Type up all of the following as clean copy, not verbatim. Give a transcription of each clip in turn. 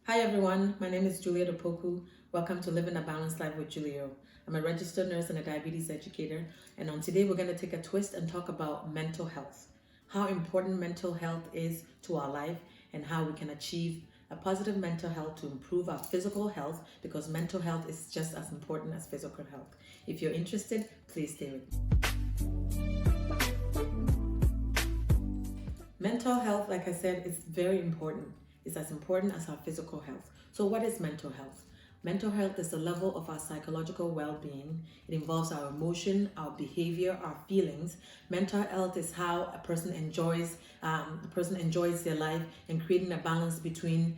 Hi everyone, my name is Julia Dopoku. Welcome to Living a Balanced Life with Julio. I'm a registered nurse and a diabetes educator, and on today we're going to take a twist and talk about mental health. How important mental health is to our life and how we can achieve a positive mental health to improve our physical health, because mental health is just as important as physical health. If you're interested, please stay with me. Mental health, like I said, is very important. It's as important as our physical health. So what is mental health? Mental health is the level of our psychological well-being. It involves our emotion, our behavior, our feelings. Mental health is how a person enjoys their life, and creating a balance between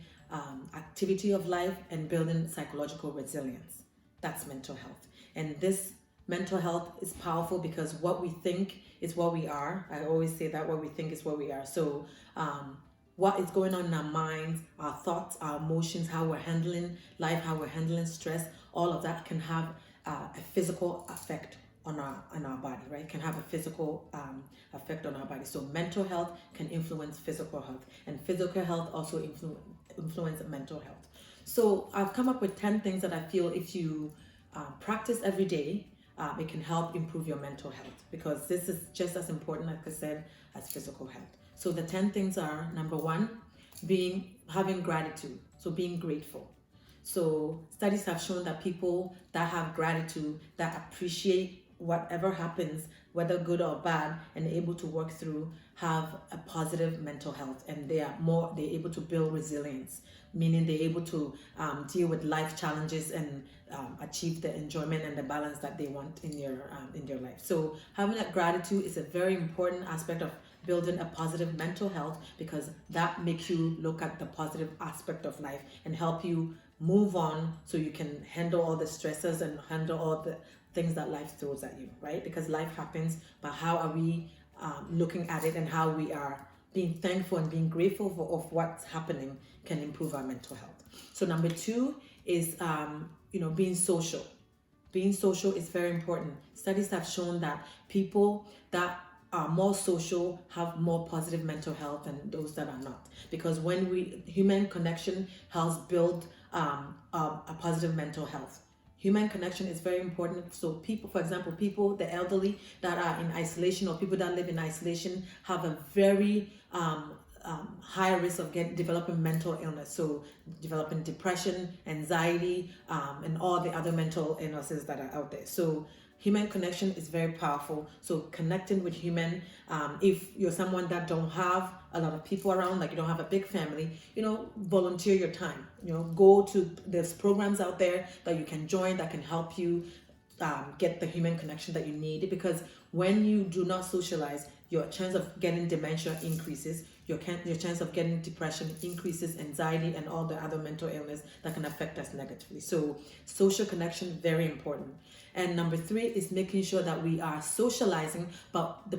activity of life and building psychological resilience. That's mental health. And this mental health is powerful because what we think is what we are. I always say that what we think is what we are. So what is going on in our minds, our thoughts, our emotions, how we're handling life, how we're handling stress, all of that can have a physical effect on our body, right? Can have a physical effect on our body. So mental health can influence physical health, and physical health also influence mental health. So I've come up with 10 things that I feel if you practice every day, it can help improve your mental health, because this is just as important, like I said, as physical health. So the 10 things are: number one, having gratitude. So being grateful. So studies have shown that people that have gratitude, that appreciate whatever happens, whether good or bad, and able to work through, have a positive mental health, and they're able to build resilience, meaning they're able to deal with life challenges and achieve the enjoyment and the balance that they want in their life. So having that gratitude is a very important aspect of building a positive mental health, because that makes you look at the positive aspect of life and help you move on, so you can handle all the stresses and handle all the things that life throws at you, right? Because life happens, but how are we looking at it, and how we are being thankful and being grateful of what's happening can improve our mental health. So number two is being social. Being social is very important. Studies have shown that people that are more social have more positive mental health than those that are not, because human connection helps build a positive mental health. Human connection is very important. So people, for example, the elderly that are in isolation, or people that live in isolation, have a very high risk of developing mental illness. So developing depression, anxiety, and all the other mental illnesses that are out there. So human connection is very powerful. So connecting with human, if you're someone that don't have a lot of people around, like you don't have a big family, volunteer your time. Go to there's programs out there that you can join that can help you get the human connection that you need. Because when you do not socialize, your chance of getting dementia increases, your chance of getting depression increases, anxiety, and all the other mental illness that can affect us negatively. So social connection, very important. And number three is making sure that we are socializing, but the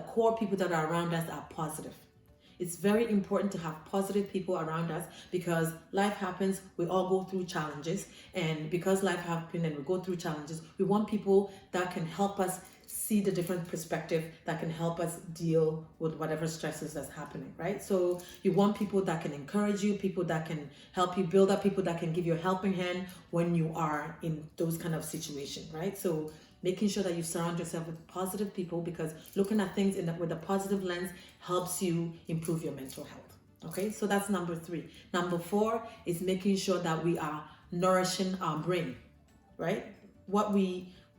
core people that are around us are positive. It's very important to have positive people around us, because life happens, we all go through challenges, and because life happens and we go through challenges, we want people that can help us see the different perspective, that can help us deal with whatever stresses that's happening, right? So you want people that can encourage you, people that can help you build up, people that can give you a helping hand when you are in those kind of situations, right? So making sure that you surround yourself with positive people, because looking at things with a positive lens helps you improve your mental health. Okay, so that's number three. Number four is making sure that we are nourishing our brain, right?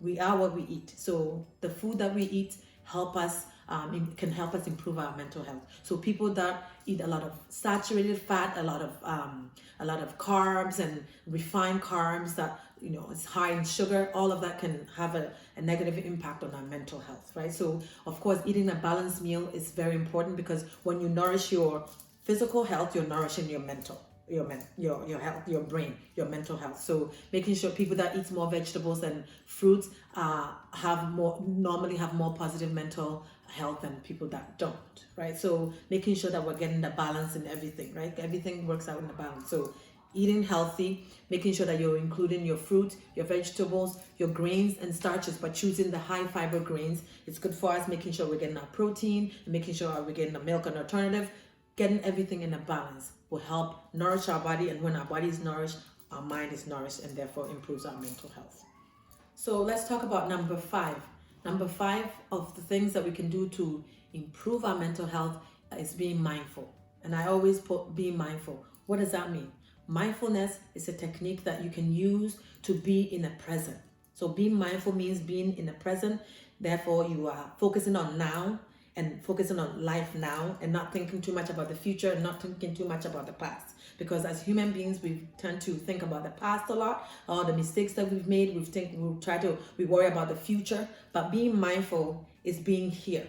We are what we eat. So the food that we eat can help us improve our mental health. So people that eat a lot of saturated fat, a lot of carbs and refined carbs that is high in sugar, all of that can have a negative impact on our mental health, right? So of course, eating a balanced meal is very important, because when you nourish your physical health, you're nourishing your mental your health, your brain, your mental health. So making sure people that eat more vegetables and fruits normally have more positive mental health than people that don't, right? So making sure that we're getting the balance in everything, right? Everything works out in the balance. So eating healthy, making sure that you're including your fruit, your vegetables, your grains and starches, but choosing the high fiber grains. It's good for us, making sure we're getting our protein, and making sure we're getting the milk and alternative, getting everything in a balance. will help nourish our body, and when our body is nourished, our mind is nourished, and therefore improves our mental health. So let's talk about number 5. Number 5 of the things that we can do to improve our mental health is being mindful. And I always put being mindful. What does that mean? Mindfulness is a technique that you can use to be in the present. So being mindful means being in the present. Therefore, you are focusing on now and focusing on life now, and not thinking too much about the future and not thinking too much about the past. Because as human beings, we tend to think about the past a lot, all the mistakes that we've made. We worry about the future. But being mindful is being here,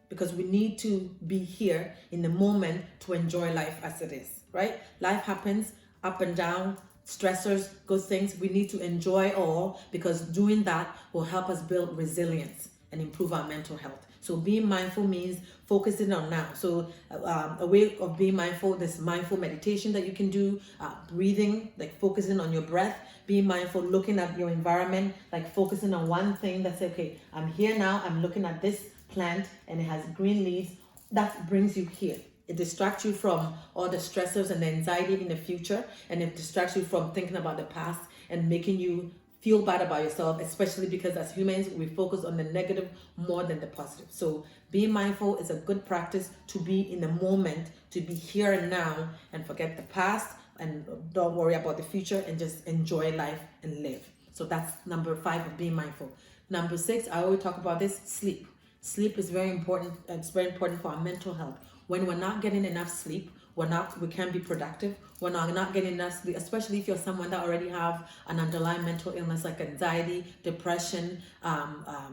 because we need to be here in the moment to enjoy life as it is, right? Life happens up and down, stressors, good things. We need to enjoy all, because doing that will help us build resilience and improve our mental health. So being mindful means focusing on now. So a way of being mindful, this mindful meditation that you can do, breathing, like focusing on your breath, being mindful, looking at your environment, like focusing on one thing that's okay, I'm here now, I'm looking at this plant and it has green leaves. That brings you here. It distracts you from all the stressors and the anxiety in the future, and it distracts you from thinking about the past and making you feel bad about yourself, especially because as humans, we focus on the negative more than the positive. So being mindful is a good practice to be in the moment, to be here and now, and forget the past and don't worry about the future, and just enjoy life and live. So that's number 5 of being mindful. Number 6, I always talk about this, sleep. Sleep is very important. It's very important for our mental health. When we're not getting enough sleep, we can't be productive. We're not getting enough sleep, especially if you're someone that already have an underlying mental illness like anxiety, depression,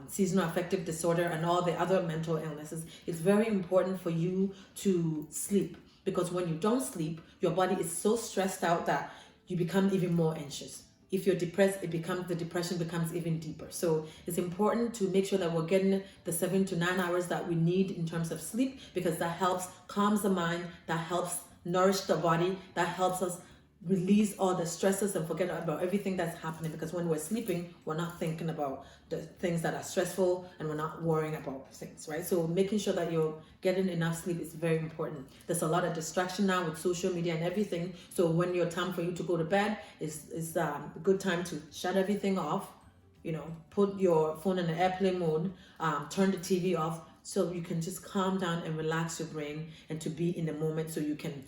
seasonal affective disorder, and all the other mental illnesses. It's very important for you to sleep, because when you don't sleep, your body is so stressed out that you become even more anxious. If you're depressed, the depression becomes even deeper. So it's important to make sure that we're getting the 7 to 9 hours that we need in terms of sleep, because that helps calms the mind, that helps nourish the body, that helps us release all the stresses and forget about everything that's happening. Because when we're sleeping, we're not thinking about the things that are stressful, and we're not worrying about things, right? So making sure that you're getting enough sleep is very important. There's a lot of distraction now with social media and everything. So when your time for you to go to bed is a good time to shut everything off, put your phone in the airplane mode, turn the TV off, so you can just calm down and relax your brain, and to be in the moment, so you can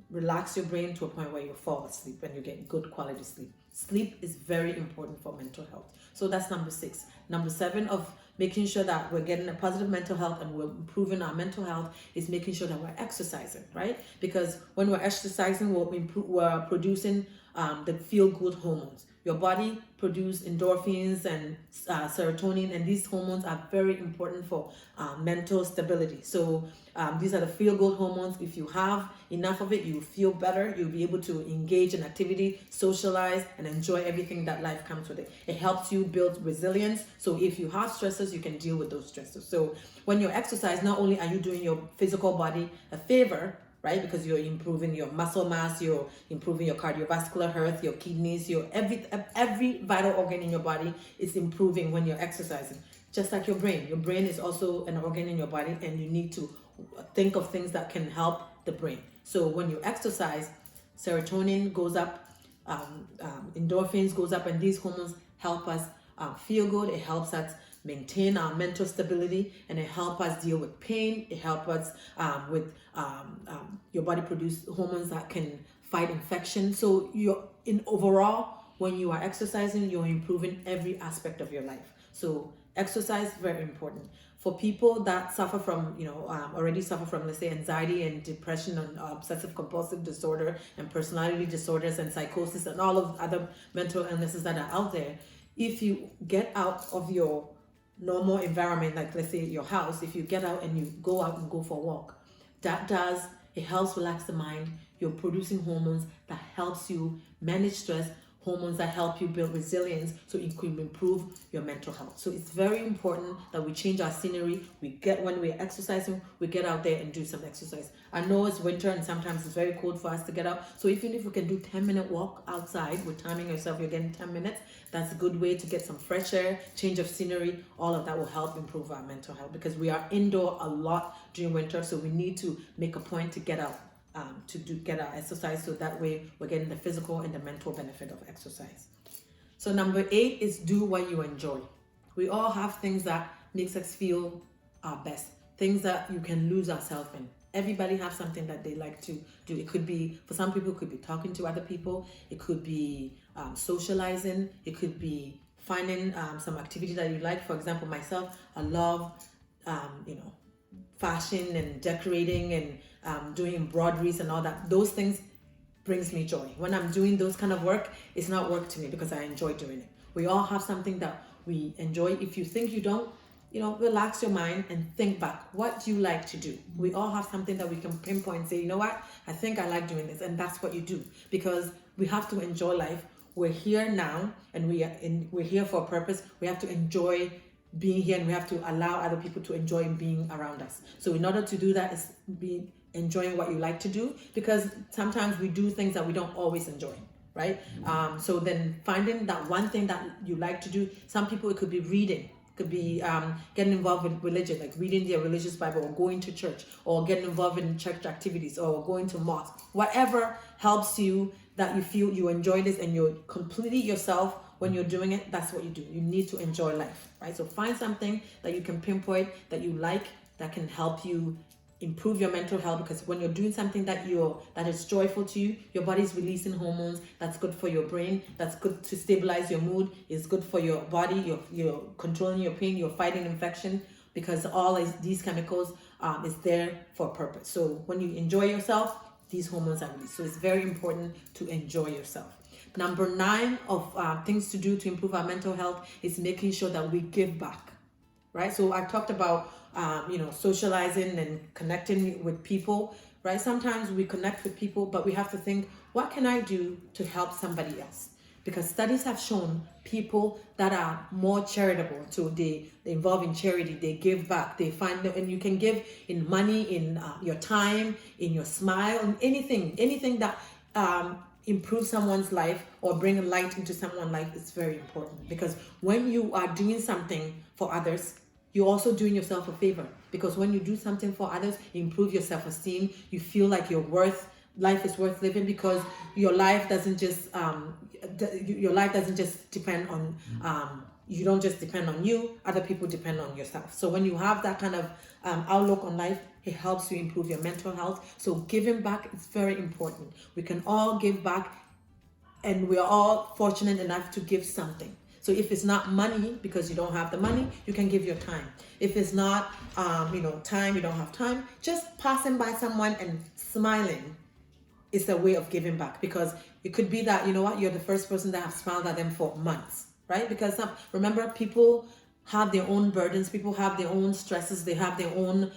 relax your brain to a point where you fall asleep and you get good quality sleep. Sleep is very important for mental health. So that's number 6. Number 7 of making sure that we're getting a positive mental health and we're improving our mental health is making sure that we're exercising, right? Because when we're exercising, we're producing the feel-good hormones. Your body produces endorphins and serotonin, and these hormones are very important for mental stability. So these are the feel-good hormones. If you have enough of it, you feel better. You'll be able to engage in activity, socialize, and enjoy everything that life comes with it. It helps you build resilience. So if you have stresses, you can deal with those stresses. So when you exercise, not only are you doing your physical body a favor, right? Because you're improving your muscle mass, you're improving your cardiovascular health, your kidneys, your every vital organ in your body is improving when you're exercising. Just like your brain. Your brain is also an organ in your body, and you need to think of things that can help the brain. So when you exercise, serotonin goes up, endorphins goes up, and these hormones help us feel good. It helps us maintain our mental stability, and it helps us deal with pain. It helps us with your body produce hormones that can fight infection. So overall, when you are exercising, you're improving every aspect of your life. So exercise, very important. For people that suffer from, already suffer from, let's say, anxiety and depression and obsessive compulsive disorder and personality disorders and psychosis and all of other mental illnesses that are out there, if you get out of your normal environment, like let's say your house, if you get out and you go out and go for a walk, it helps relax the mind. You're producing hormones that helps you manage stress, hormones that help you build resilience, so it can improve your mental health. So it's very important that we change our scenery. When we're exercising, we get out there and do some exercise. I know it's winter and sometimes it's very cold for us to get out. So even if we can do 10-minute walk outside, with timing yourself, you're getting 10 minutes. That's a good way to get some fresh air, change of scenery. All of that will help improve our mental health, because we are indoor a lot during winter. So we need to make a point to get out to get our exercise, so that way we're getting the physical and the mental benefit of exercise. So number 8 is do what you enjoy. We all have things that makes us feel our best, things that you can lose ourselves in. Everybody has something that they like to do. It could be, for some people, it could be talking to other people. It could be socializing. It could be finding some activity that you like. For example, myself, I love, fashion and decorating and doing embroideries and all that. Those things brings me joy. When I'm doing those kind of work, it's not work to me because I enjoy doing it. We all have something that we enjoy. If you think you don't, relax your mind and think back. What do you like to do? We all have something that we can pinpoint and say, you know what? I think I like doing this. And that's what you do, because we have to enjoy life. We're here now and we're here for a purpose. We have to enjoy being here, and we have to allow other people to enjoy being around us. So in order to do that, is be enjoying what you like to do, because sometimes we do things that we don't always enjoy, right? So then finding that one thing that you like to do. Some people, it could be reading, could be getting involved with religion, like reading their religious Bible, or going to church, or getting involved in church activities, or going to mosque. Whatever helps you, that you feel you enjoy this and you're completely yourself when you're doing it, that's what you do. You need to enjoy life, right? So find something that you can pinpoint that you like, that can help you improve your mental health, because when you're doing something that is joyful to you, your body's releasing hormones that's good for your brain, that's good to stabilize your mood, is good for your body, you're controlling your pain, you're fighting infection, because all these chemicals is there for a purpose. So when you enjoy yourself, these hormones are released. So it's very important to enjoy yourself. Number 9 of things to do to improve our mental health is making sure that we give back, right? So I talked about socializing and connecting with people, right? Sometimes we connect with people, but we have to think, what can I do to help somebody else? Because studies have shown people that are more charitable, so they involve in charity, they give back, they find, and you can give in money, in your time, in your smile, in anything that improve someone's life or bring a light into someone's life is very important. Because when you are doing something for others, you're also doing yourself a favor, because when you do something for others, you improve your self-esteem. You feel like life is worth living, because your life doesn't just depend on you don't just depend on you, other people depend on yourself. So when you have that kind of outlook on life, it helps you improve your mental health. So giving back is very important. We can all give back, and we are all fortunate enough to give something. So if it's not money, because you don't have the money, you can give your time. If it's not, time, you don't have time, just passing by someone and smiling is a way of giving back. Because it could be that, you're the first person that have smiled at them for months, right? Because remember, people have their own burdens, people have their own stresses, they have their own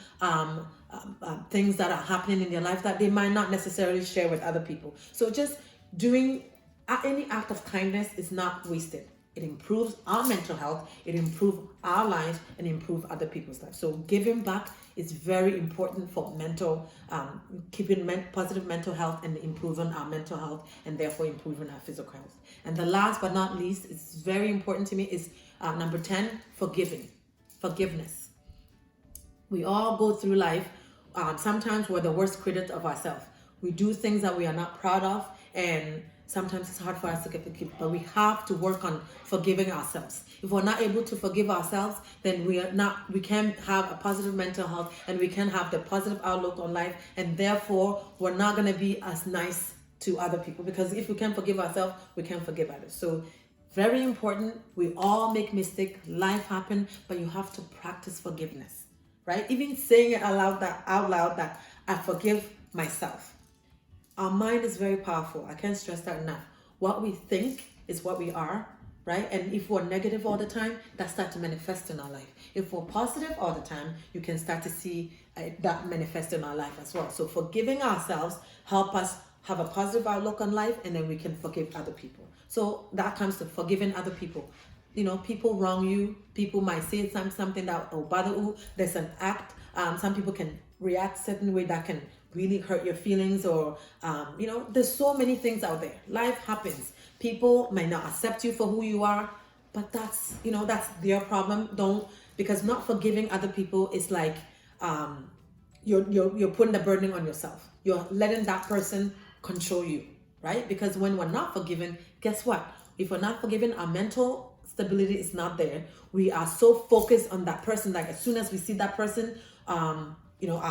things that are happening in their life that they might not necessarily share with other people. So just doing any act of kindness is not wasted. It improves our mental health, it improves our lives, and improves other people's lives. So giving back is very important for keeping positive mental health and improving our mental health, and therefore improving our physical health. And the last but not least, it's very important to me, is number 10, forgiveness. We all go through life. Sometimes we're the worst critic of ourselves. We do things that we are not proud of, and sometimes it's hard for us to forgive, but we have to work on forgiving ourselves. If we're not able to forgive ourselves, then we can have a positive mental health, and we can have the positive outlook on life, and therefore we're not going to be as nice to other people, because if we can forgive ourselves, we can forgive others. So very important. We all make mistakes, life happens, but you have to practice forgiveness, right? Even saying it out loud that I forgive myself. Our mind is very powerful. I can't stress that enough. What we think is what we are, right? And if we're negative all the time, that starts to manifest in our life. If we're positive all the time, you can start to see that manifest in our life as well. So forgiving ourselves help us have a positive outlook on life, and then we can forgive other people. So that comes to forgiving other people. People wrong you. People might say something that will bother you. There's an act. Some people can react a certain way that can really hurt your feelings, or there's so many things out there. Life happens. People might not accept you for who you are, but that's their problem. Because not forgiving other people is like you're putting the burden on yourself. you're letting that person control you, right? Because when we're not forgiven, guess what? If we're not forgiven, our mental stability is not there. We are so focused on that person that as soon as we see that person, our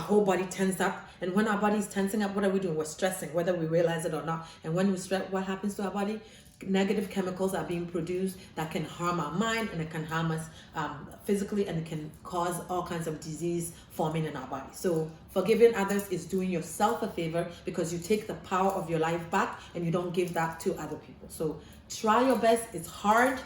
whole body tenses up. And when our body is tensing up, what are we doing? We're stressing, whether we realize it or not. And when we stress, what happens to our body? Negative chemicals are being produced that can harm our mind, and it can harm us physically, and it can cause all kinds of disease forming in our body. So forgiving others is doing yourself a favor, because you take the power of your life back and you don't give that to other people. So try your best. It's hard.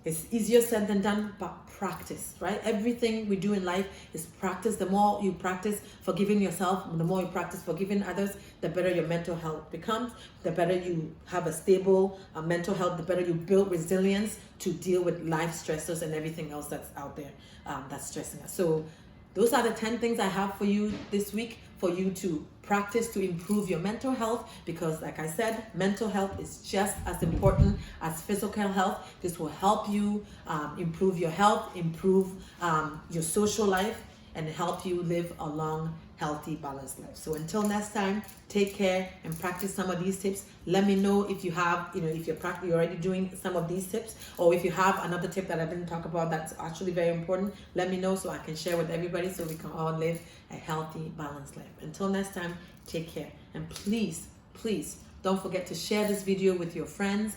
It's easier said than done, but practice, right? Everything we do in life is practice. The more you practice forgiving yourself, the more you practice forgiving others, the better your mental health becomes, the better you have a stable mental health, the better you build resilience to deal with life stressors and everything else that's out there that's stressing us. So those are the 10 things I have for you this week, for you to practice to improve your mental health, because like I said, mental health is just as important as physical health. This will help you improve your health, improve your social life, and help you live a long, healthy, balanced life. So until next time, take care and practice some of these tips. Let me know if you have, if you're already doing some of these tips, or if you have another tip that I didn't talk about that's actually very important. Let me know so I can share with everybody, so we can all live a healthy, balanced life. Until next time, take care. And please, don't forget to share this video with your friends.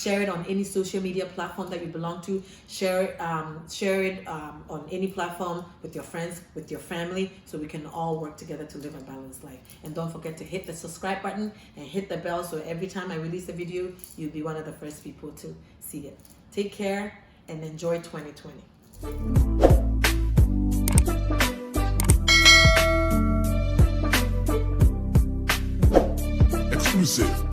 Share it on any social media platform that you belong to. Share it on any platform with your friends, with your family, so we can all work together to live a balanced life. And don't forget to hit the subscribe button and hit the bell, so every time I release a video, you'll be one of the first people to see it. Take care and enjoy 2020. Exclusive